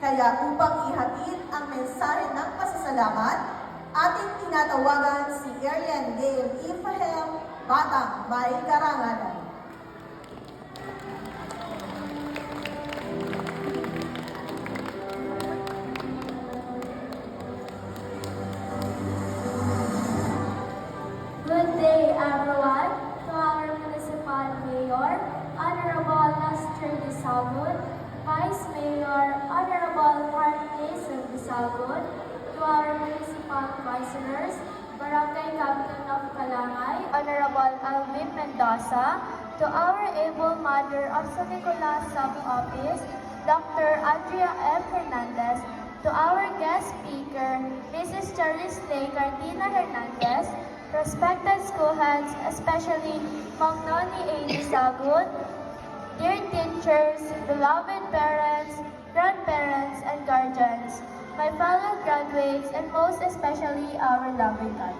Kaya upang ihatid ang mensahe ng pasasalamat, ating tinatawagan si Arian Gail Ifahem, Batang May Karangalan. Good day, everyone. To our Municipal Mayor, Honorable Lester Disagun, Vice Mayor, Honorable Marquez Disagun, to our Municipal Councilors, Barangay Captain of Kalangay, Honorable Alvin Mendoza, to our able Mother of San Nicolas Sub-Office, Dr. Andrea M. Hernandez, to our guest speaker, Mrs. Charisse Tay Cardina Hernandez, respected school heads, especially Mang Noni A. Disagun, dear teachers, beloved parents, grandparents, and guardians, my fellow graduates, and most especially our loving God.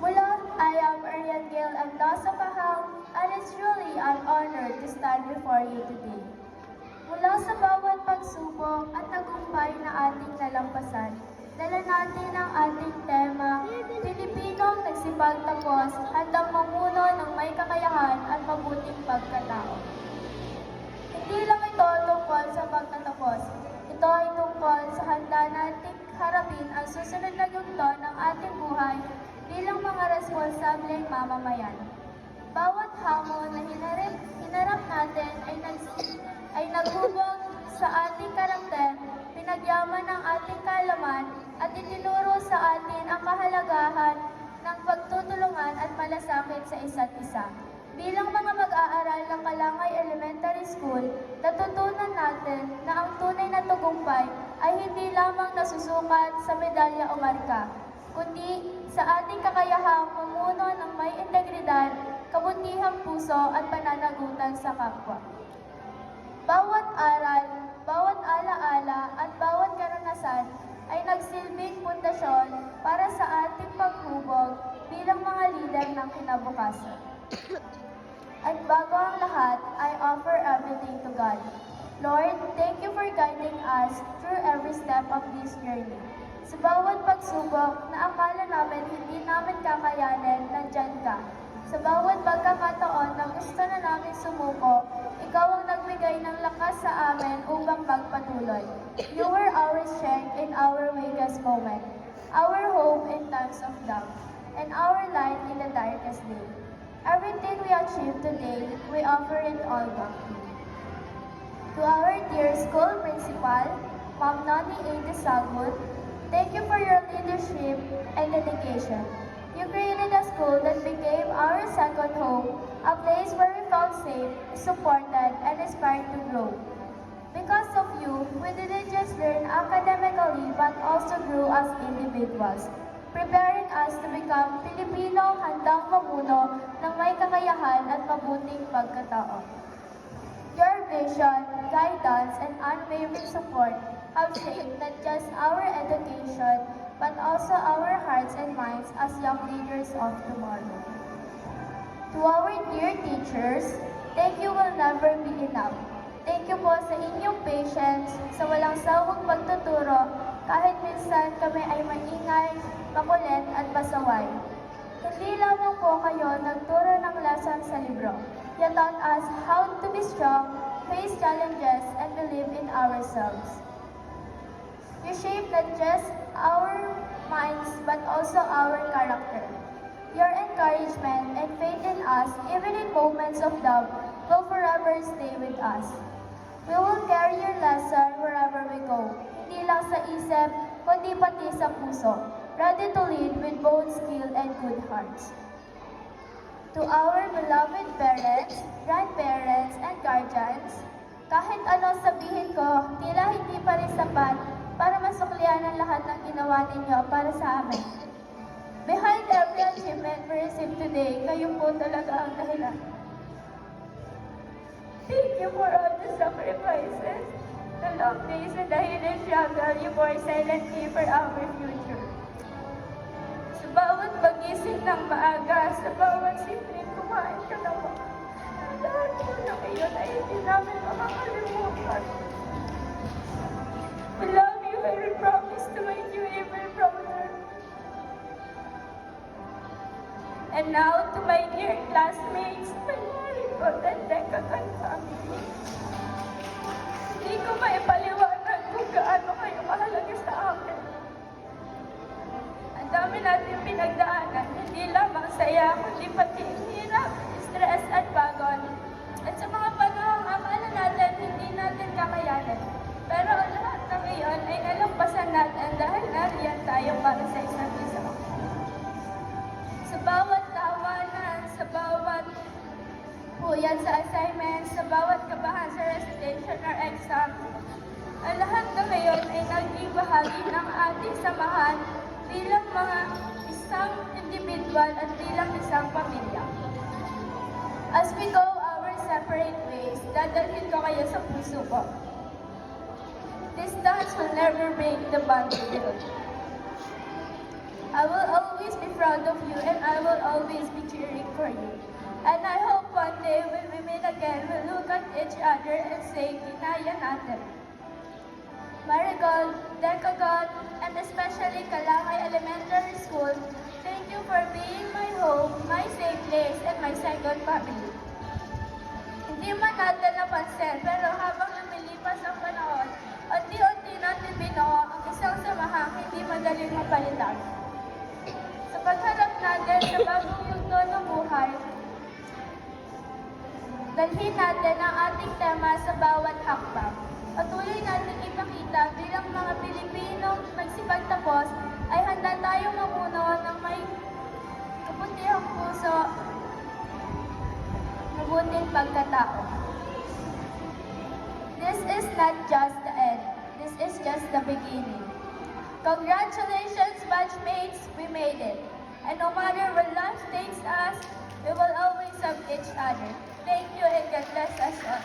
Mula, I am Arian Gail Andosa Pahal, and it's truly an honor to stand before you today. Mula sa bawat pagsubok at tagumpay na ating nalampasan, dala natin ang ating tema, Pilipinong nagsipagtapos, handang mamuno ng may kakayahan at mabuting pagkatao. Hindi lang ito tungkol sa pagtatapos, ito ay tungkol sa handa nating harapin ang susunod na yugto ng ating buhay bilang mga responsableng mamamayan. Bawat hamon na hinarap natin ay naghubog sa ating karakter, pinagyaman ng ating kaalaman at itinuro sa atin ang kahalagahan ng pagtutulungan at malasakit sa isa't isa. Bilang mga mag-aaral ng Kalangay Elementary School, natutunan natin na ang tunay na tagumpay ay hindi lamang nasusukat sa medalya o marka, kundi sa ating kakayahang mamuno ng may integridad, kabutihang puso at pananagutan sa kapwa. Bawat aral, bawat alaala at bawat karanasan ay nagsilbing pundasyon para sa ating paghubog bilang mga lider ng kinabukasan. At bago ang lahat, I offer everything to God. Lord, thank you for guiding us through every step of this journey. Sa bawat pagsubok na akala namin hindi namin kakayanin, nandyan ka. Sa bawat pagkakataon na gusto na namin sumuko, ikaw ang nagbigay ng lakas sa amin upang magpatuloy. You were our strength in our weakest moment, our hope in times of doubt, and our light in the darkest day. Everything we achieve today, we offer it all back to you. To our dear school principal, Ma'am Noni A. Disagun, thank you for your leadership and dedication. You created a school that became our second home, a place where we felt safe, supported, and inspired to grow. Because of you, we didn't just learn academically but also grew as individuals, preparing us to become Pilipino handang mamuno ng may kakayahan at mabuting pagkatao. Your vision, guidance, and unwavering support have shaped not just our education, but also our hearts and minds as young leaders of tomorrow. To our dear teachers, thank you will never be enough. Thank you po sa inyong patience, sa walang sawang pagtuturo, kahit minsan kami ay maingay, makulit at pasaway. Hindi lamang po kayo nagturo ng lesson sa libro. You taught us how to be strong, face challenges, and believe in ourselves. You shaped not just our minds but also our character. Your encouragement and faith in us, even in moments of doubt, will forever stay with us. We will carry your lesson wherever we go, hindi lang sa isip, kundi pati sa puso, ready to lead with both skill and good hearts. To our beloved parents, grandparents, and guardians, kahit ano sabihin ko, tila hindi pa rin sapat para masuklian ang lahat ng ginawa ninyo para sa amin. Behind every achievement we receive today, kayo po talaga ang dahilan. Thank you for all the sacrifices, the long days and the hidden struggle you bore silently for our future. Sa bawat pagising ng maaga, sa bawat simpleng kumain ka ng mga, lahat po na iyon ay hindi namin makakalimutan. And now to my dear classmates, my Marigot and Decagon family. Hindi ko maipaliwanag kung gaano kayo mahalaga sa akin. Ang dami natin pinagdaanan, hindi lamang saya, kundi pati hirap, stress at pagod. At sa mga panahong akala natin, hindi natin kakayanin. Pero ang lahat ng iyon ay nalampasan natin dahil nariyan tayo para sa isa't isa. Sa bawat tawanan, sa bawat puyat sa assignments, sa bawat kabahan sa recitation or exam, ang lahat ng iyon ay naging bahagi ng ating samahan bilang mga isang individual at bilang isang pamilya. As we go our separate ways, dadalhin ko kayo sa puso ko. Distance will never break the bond we build. I will always be proud of you and I will always be cheering for you. And I hope one day when we meet again, we'll look at each other and say, kinaya natin. Marigold, Decagon, and especially Kalakay Elementary School, thank you for being my home, my safe place, and my second family. Hindi man natin napansin, pero habang lumilipas ang panahon, unti-unti natin binuo ang isang samahang hindi madaling mapalitan. Sa pagharap natin sa bagong yugto ng buhay, dalhin natin ang ating tema sa bawat hakbang. Patuloy natin ipakita bilang mga Pilipinong magsipagtapos ay handa tayong mamuno ng may kaputihang puso, mabuting pagkatao. This is not just the end. This is just the beginning. Congratulations, batchmates, we made it. And no matter where life takes us, we will always have each other. Thank you and God bless us all.